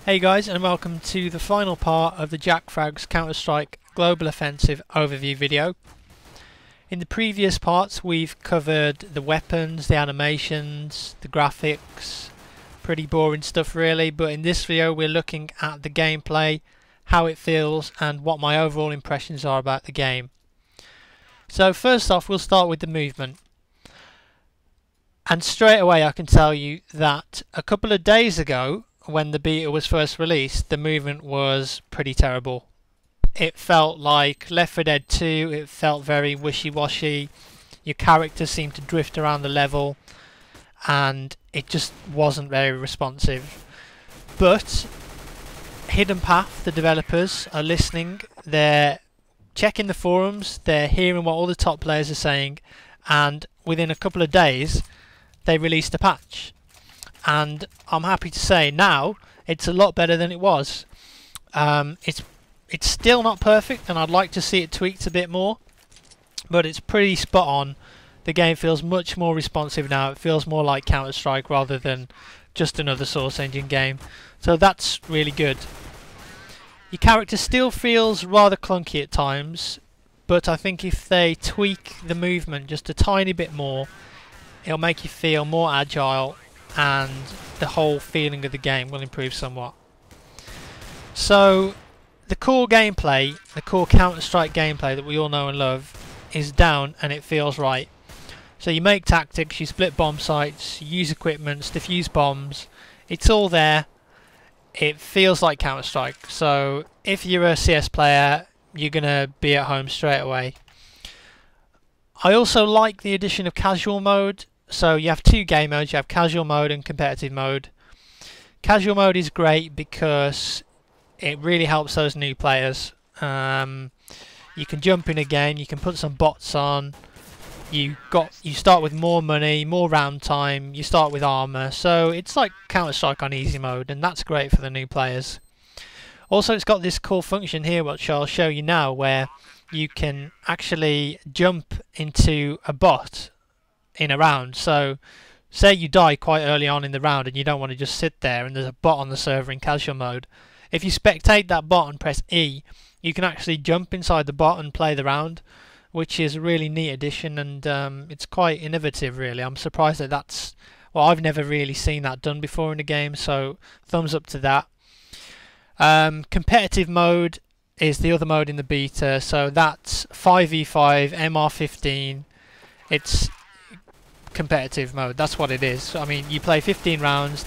Hey guys, and welcome to the final part of the JackFrags Counter-Strike Global Offensive overview video. In the previous parts we've covered the weapons, the animations, the graphics, pretty boring stuff really, but in this video we're looking at the gameplay, how it feels and what my overall impressions are about the game. So first off we'll start with the movement. And straight away I can tell you that a couple of days ago, when the beta was first released, the movement was pretty terrible. It felt like Left 4 Dead 2, it felt very wishy-washy, your character seemed to drift around the level, and it just wasn't very responsive. But Hidden Path, the developers, are listening, they're checking the forums, they're hearing what all the top players are saying, and within a couple of days they released a patch. And I'm happy to say now it's a lot better than it was. It's still not perfect and I'd like to see it tweaked a bit more, but it's pretty spot on. The game feels much more responsive now. It feels more like Counter-Strike rather than just another Source Engine game, so that's really good. Your character still feels rather clunky at times, but I think if they tweak the movement just a tiny bit more, it'll make you feel more agile and the whole feeling of the game will improve somewhat. So the core gameplay, the core Counter-Strike gameplay that we all know and love, is down and it feels right. So you make tactics, you split bomb sites, you use equipment, defuse bombs, it's all there. It feels like Counter-Strike, so if you're a CS player you're gonna be at home straight away. I also like the addition of casual mode. So you have two game modes, you have casual mode and competitive mode. Casual mode is great because it really helps those new players. You can jump in a game, you can put some bots on, you start with more money, more round time, you start with armor, so it's like Counter-Strike on easy mode, and that's great for the new players. Also it's got this cool function here which I'll show you now, where you can actually jump into a bot in a round. So say you die quite early on in the round and you don't want to just sit there and there's a bot on the server in casual mode. If you spectate that bot and press E, you can actually jump inside the bot and play the round, which is a really neat addition, and it's quite innovative really. I'm surprised that that's, well, I've never really seen that done before in a game, so thumbs up to that. Competitive mode is the other mode in the beta, so that's 5v5 MR15. It's competitive mode, that's what it is. I mean, you play 15 rounds,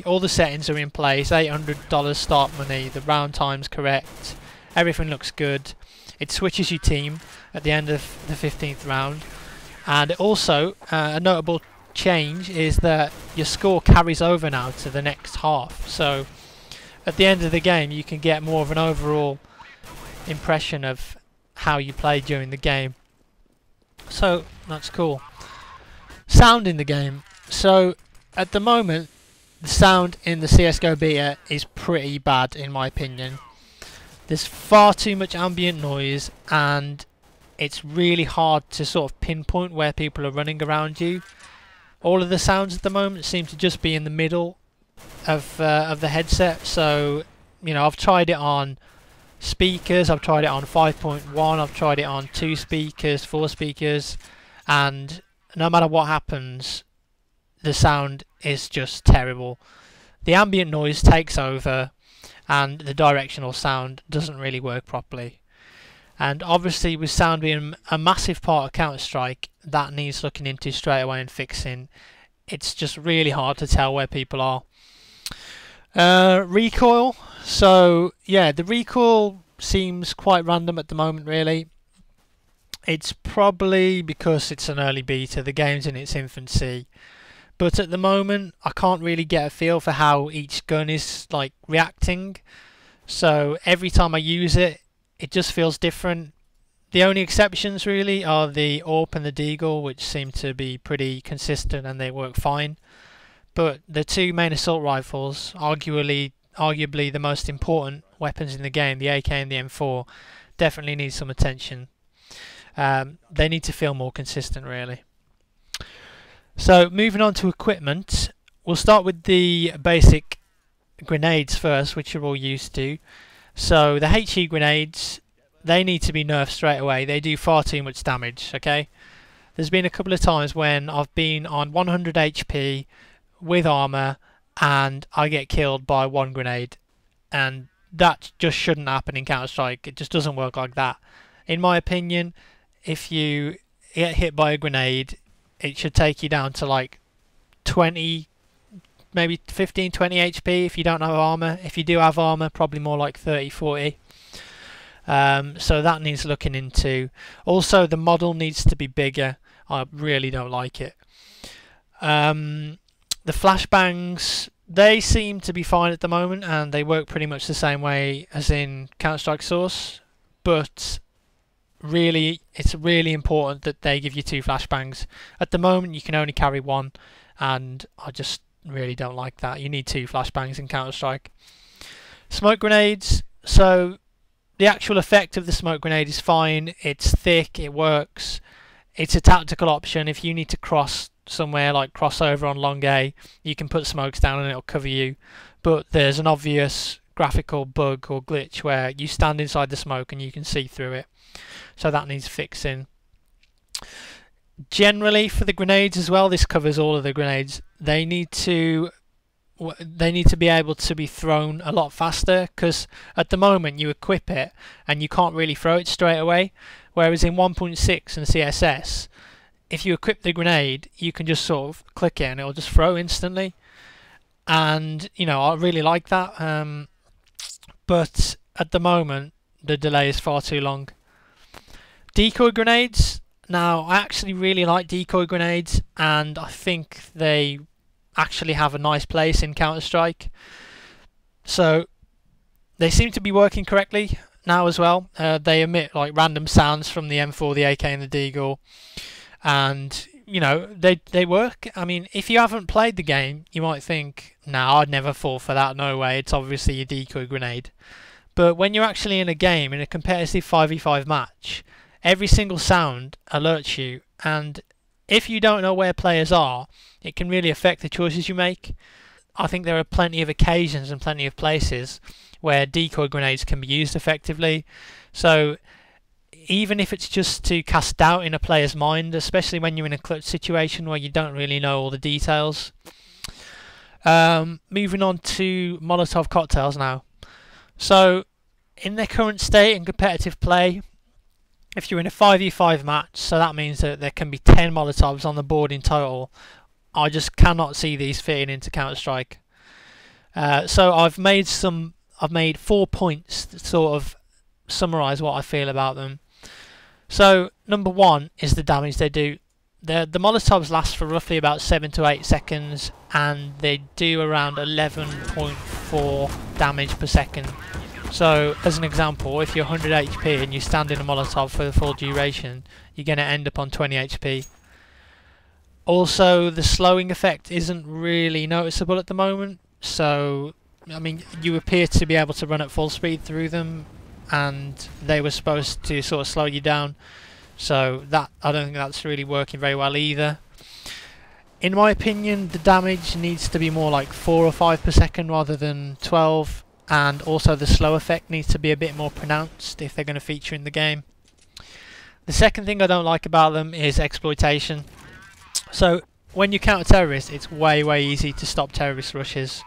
all the settings are in place, $800 start money, the round time's correct, everything looks good. It switches your team at the end of the 15th round, and also a notable change is that your score carries over now to the next half, so at the end of the game you can get more of an overall impression of how you played during the game, so that's cool. Sound in the game. So at the moment the sound in the CSGO beta is pretty bad in my opinion. There's far too much ambient noise and it's really hard to sort of pinpoint where people are running around you. All of the sounds at the moment seem to just be in the middle of the headset, so you know, I've tried it on speakers, I've tried it on 5.1, I've tried it on 2 speakers, 4 speakers, and no matter what happens, the sound is just terrible. The ambient noise takes over and the directional sound doesn't really work properly. And obviously with sound being a massive part of Counter-Strike, that needs looking into straight away and fixing. It's just really hard to tell where people are. Recoil. So yeah, the recoil seems quite random at the moment really. It's probably because it's an early beta, the game's in its infancy, but at the moment I can't really get a feel for how each gun is like reacting, so every time I use it, it just feels different. The only exceptions really are the AWP and the Deagle, which seem to be pretty consistent and they work fine, but the two main assault rifles, arguably the most important weapons in the game, the AK and the M4, definitely need some attention. They need to feel more consistent really. So moving on to equipment, we'll start with the basic grenades first, which you're all used to. So the HE grenades, they need to be nerfed straight away. They do far too much damage, okay? There's been a couple of times when I've been on 100 HP with armor and I get killed by one grenade, and that just shouldn't happen in Counter-Strike. It just doesn't work like that. In my opinion, if you get hit by a grenade, it should take you down to like 20, maybe 15, 20 HP if you don't have armor. If you do have armor, probably more like 30, 40. So that needs looking into. Also, the model needs to be bigger. I really don't like it. The flashbangs, they seem to be fine at the moment, and they work pretty much the same way as in Counter-Strike Source, but really, it's really important that they give you 2 flashbangs. At the moment, you can only carry 1, and I just really don't like that. You need 2 flashbangs in Counter-Strike. Smoke grenades, so the actual effect of the smoke grenade is fine. It's thick, it works. It's a tactical option. If you need to cross somewhere, like crossover on long A, you can put smokes down and it'll cover you. But there's an obvious graphical bug or glitch where you stand inside the smoke and you can see through it. So that needs fixing. Generally, for the grenades as well, this covers all of the grenades. They need to be able to be thrown a lot faster, because at the moment you equip it and you can't really throw it straight away, whereas in 1.6 and CSS, if you equip the grenade, you can just sort of click it and it'll just throw instantly. And you know, I really like that, but at the moment the delay is far too long. Decoy grenades, now I actually really like decoy grenades, and I think they actually have a nice place in Counter-Strike. So they seem to be working correctly now as well. They emit like random sounds from the M4, the AK and the Deagle, and you know, they work. I mean, if you haven't played the game, you might think, nah, I'd never fall for that, no way, it's obviously a decoy grenade. But when you're actually in a game, in a competitive 5v5 match, every single sound alerts you, and if you don't know where players are, it can really affect the choices you make. I think there are plenty of occasions and plenty of places where decoy grenades can be used effectively. So even if it's just to cast doubt in a player's mind, especially when you're in a clutch situation where you don't really know all the details. Moving on to Molotov cocktails now. So in their current state in competitive play, if you're in a 5v5 match, so that means that there can be 10 Molotovs on the board in total. I just cannot see these fitting into Counter-Strike. So I've made 4 points to sort of summarise what I feel about them. So number 1 is the damage they do. The Molotovs last for roughly about 7 to 8 seconds, and they do around 11.4 damage per second. So as an example, if you're 100 HP and you stand in a Molotov for the full duration, you're going to end up on 20 HP. Also, the slowing effect isn't really noticeable at the moment, so I mean, you appear to be able to run at full speed through them, and they were supposed to sort of slow you down, so that, I don't think that's really working very well either. In my opinion, the damage needs to be more like 4 or 5 per second rather than 12. And also the slow effect needs to be a bit more pronounced if they're going to feature in the game. The second thing I don't like about them is exploitation. So when you counter terrorists, it's way easy to stop terrorist rushes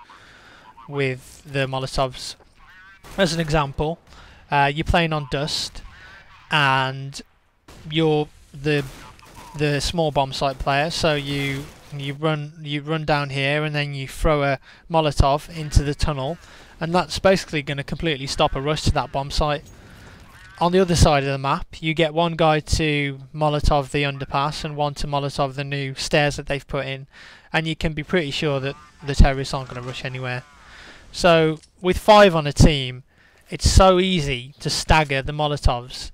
with the Molotovs. As an example, you're playing on Dust and you're the small bomb site player, so you run down here and then you throw a Molotov into the tunnel, and that's basically going to completely stop a rush to that bomb site. On the other side of the map, you get one guy to Molotov the underpass and one to Molotov the new stairs that they've put in, and you can be pretty sure that the terrorists aren't going to rush anywhere. So with 5 on a team, it's so easy to stagger the Molotovs,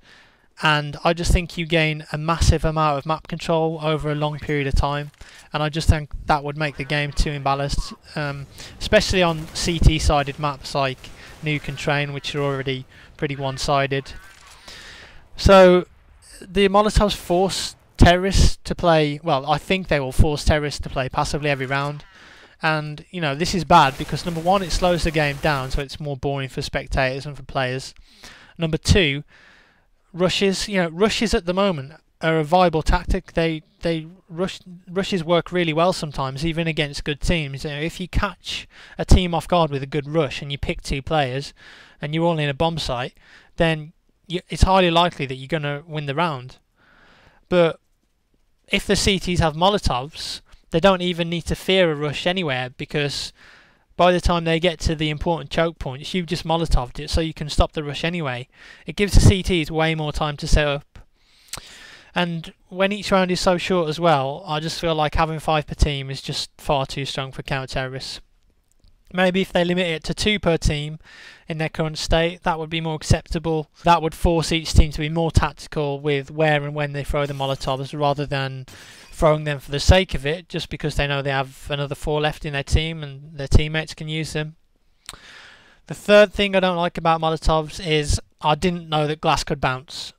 and I just think you gain a massive amount of map control over a long period of time, and I just think that would make the game too imbalanced, especially on CT-sided maps like Nuke and Train, which are already pretty one-sided. So the Molotovs force terrorists to play, well, I think they will force terrorists to play passively every round, And you know, this is bad because number one, it slows the game down, so it's more boring for spectators and for players. Number two, rushes. You know, rushes at the moment are a viable tactic. Rushes work really well sometimes, even against good teams. You know, if you catch a team off guard with a good rush and you pick two players, and you're all in a bomb site, then it's highly likely that you're going to win the round. But if the CTs have Molotovs, they don't even need to fear a rush anywhere, because by the time they get to the important choke points, you've just Molotoved it, so you can stop the rush anyway. It gives the CTs way more time to set up. And when each round is so short as well, I just feel like having 5 per team is just far too strong for counter-terrorists. Maybe if they limit it to 2 per team in their current state, that would be more acceptable. That would force each team to be more tactical with where and when they throw the Molotovs, rather than throwing them for the sake of it, just because they know they have another 4 left in their team and their teammates can use them. The third thing I don't like about Molotovs is I didn't know that glass could bounce.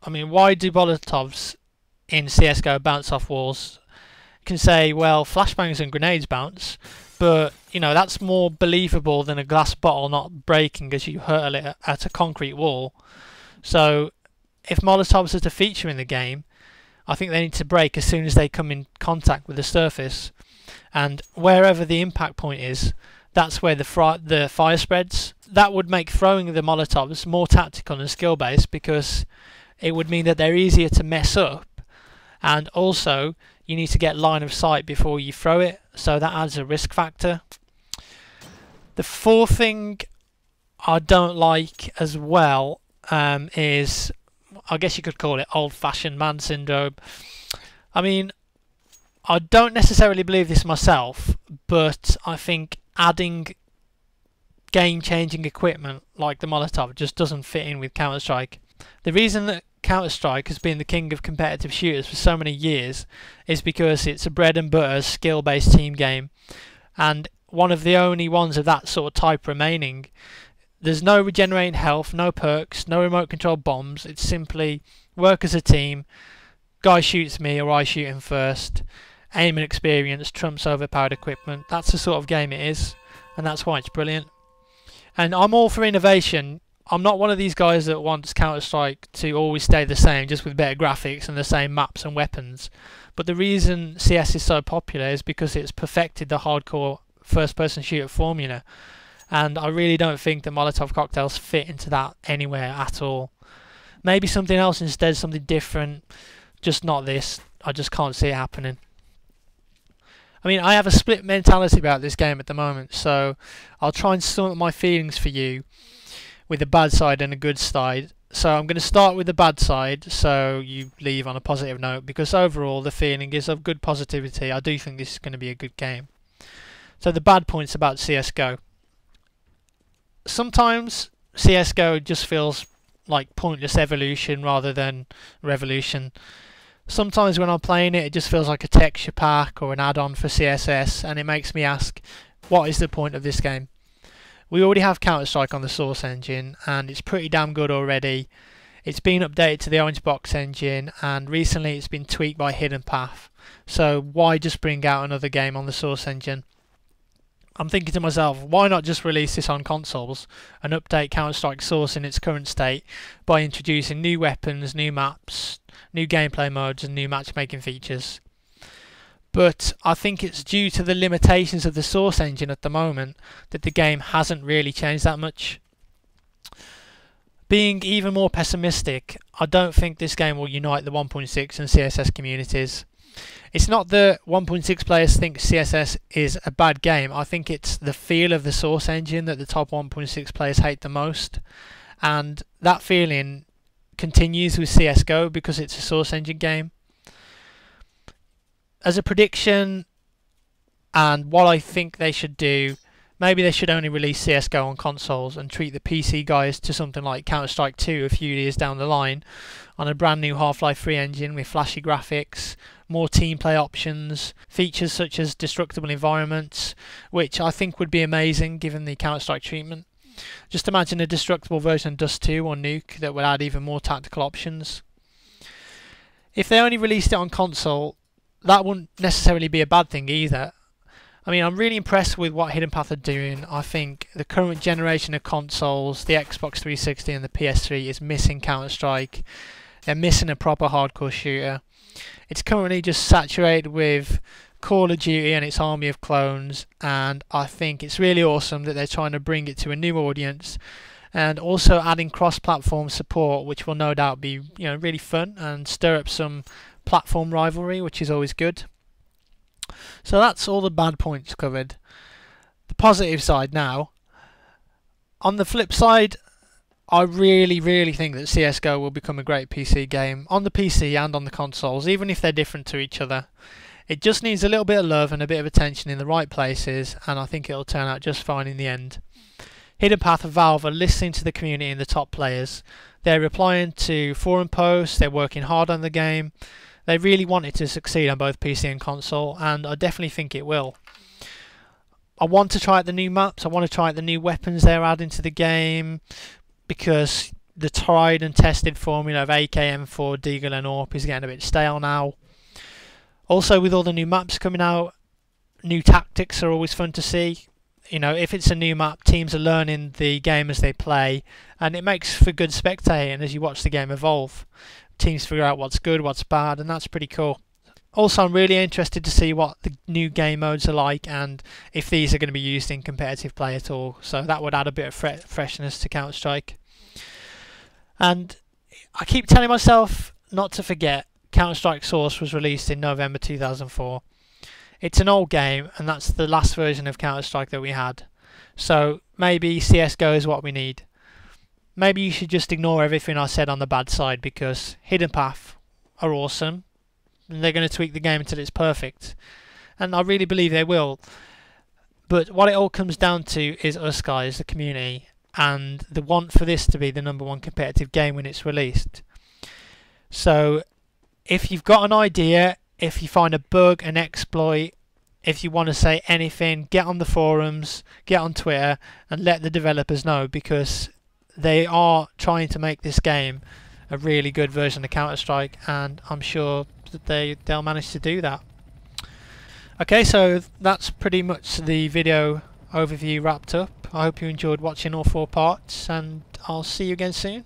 I mean, why do Molotovs in CSGO bounce off walls? You can say, well, flashbangs and grenades bounce, but you know, that's more believable than a glass bottle not breaking as you hurl it at a concrete wall. So if Molotovs are to feature in the game, I think they need to break as soon as they come in contact with the surface, and wherever the impact point is, that's where the fire spreads. That would make throwing the Molotovs more tactical and skill based, because it would mean that they're easier to mess up, and also you need to get line of sight before you throw it, so that adds a risk factor. The fourth thing I don't like as well is, I guess you could call it old-fashioned man syndrome. I mean, I don't necessarily believe this myself, but I think adding game-changing equipment like the Molotov just doesn't fit in with Counter-Strike. The reason that Counter-Strike has been the king of competitive shooters for so many years is because it's a bread and butter skill-based team game, and one of the only ones of that sort of type remaining. There's no regenerating health, no perks, no remote control bombs. It's simply work as a team, guy shoots me or I shoot him first, aim and experience trumps overpowered equipment. That's the sort of game it is, and that's why it's brilliant. And I'm all for innovation. I'm not one of these guys that wants Counter-Strike to always stay the same, just with better graphics and the same maps and weapons. But the reason CS is so popular is because it's perfected the hardcore first-person shooter formula. And I really don't think the Molotov cocktails fit into that anywhere at all. Maybe something else instead, something different, just not this. I just can't see it happening. I mean, I have a split mentality about this game at the moment, so I'll try and sum up my feelings for you with a bad side and a good side. So I'm going to start with the bad side, so you leave on a positive note, because overall the feeling is of good positivity. I do think this is going to be a good game. So the bad points about CSGO. Sometimes CSGO just feels like pointless evolution rather than revolution. Sometimes when I'm playing it, it just feels like a texture pack or an add-on for CSS, and it makes me ask, what is the point of this game? We already have Counter-Strike on the Source engine, and it's pretty damn good already. It's been updated to the Orange Box engine, and recently it's been tweaked by Hidden Path. So why just bring out another game on the Source engine? I'm thinking to myself, why not just release this on consoles and update Counter-Strike Source in its current state by introducing new weapons, new maps, new gameplay modes and new matchmaking features? But I think it's due to the limitations of the Source engine at the moment that the game hasn't really changed that much. Being even more pessimistic, I don't think this game will unite the 1.6 and CSS communities. It's not that 1.6 players think CSS is a bad game. I think it's the feel of the Source engine that the top 1.6 players hate the most, and that feeling continues with CSGO because it's a Source engine game. As a prediction, and what I think they should do, maybe they should only release CSGO on consoles and treat the PC guys to something like Counter-Strike 2 a few years down the line on a brand new Half-Life 3 engine with flashy graphics, more team play options, features such as destructible environments, which I think would be amazing given the Counter-Strike treatment. Just imagine a destructible version of Dust 2 or Nuke that would add even more tactical options. If they only released it on console, that wouldn't necessarily be a bad thing either. I mean, I'm really impressed with what Hidden Path are doing. I think the current generation of consoles, the Xbox 360 and the PS3, is missing Counter-Strike. They're missing a proper hardcore shooter. It's currently just saturated with Call of Duty and its army of clones, and I think it's really awesome that they're trying to bring it to a new audience, and also adding cross-platform support, which will no doubt be, you know, really fun and stir up some platform rivalry, which is always good. So that's all the bad points covered. The positive side now. On the flip side, I really think that CSGO will become a great PC game on the PC and on the consoles, even if they're different to each other. It just needs a little bit of love and a bit of attention in the right places, and I think it'll turn out just fine in the end. Hidden Path and Valve are listening to the community and the top players. They're replying to forum posts, they're working hard on the game. They really want it to succeed on both PC and console, and I definitely think it will. I want to try out the new maps, I want to try out the new weapons they're adding to the game, because the tried and tested formula of AK-M4, Deagle and AWP is getting a bit stale now. Also, with all the new maps coming out, new tactics are always fun to see. You know, if it's a new map, teams are learning the game as they play, and it makes for good spectating as you watch the game evolve. Teams figure out what's good, what's bad, and that's pretty cool. Also, I'm really interested to see what the new game modes are like, and if these are going to be used in competitive play at all. So that would add a bit of freshness to Counter-Strike. And I keep telling myself not to forget, Counter-Strike Source was released in November 2004. It's an old game, and that's the last version of Counter-Strike that we had. So maybe CSGO is what we need. Maybe you should just ignore everything I said on the bad side, because Hidden Path are awesome, and they're going to tweak the game until it's perfect. And I really believe they will. But what it all comes down to is us guys, the community, and the want for this to be the #1 competitive game when it's released. So if you've got an idea, if you find a bug, an exploit, if you want to say anything, get on the forums, get on Twitter, and let the developers know, because they are trying to make this game a really good version of Counter-Strike, and I'm sure that they'll manage to do that. Okay, so that's pretty much the video overview wrapped up. I hope you enjoyed watching all 4 parts, and I'll see you again soon.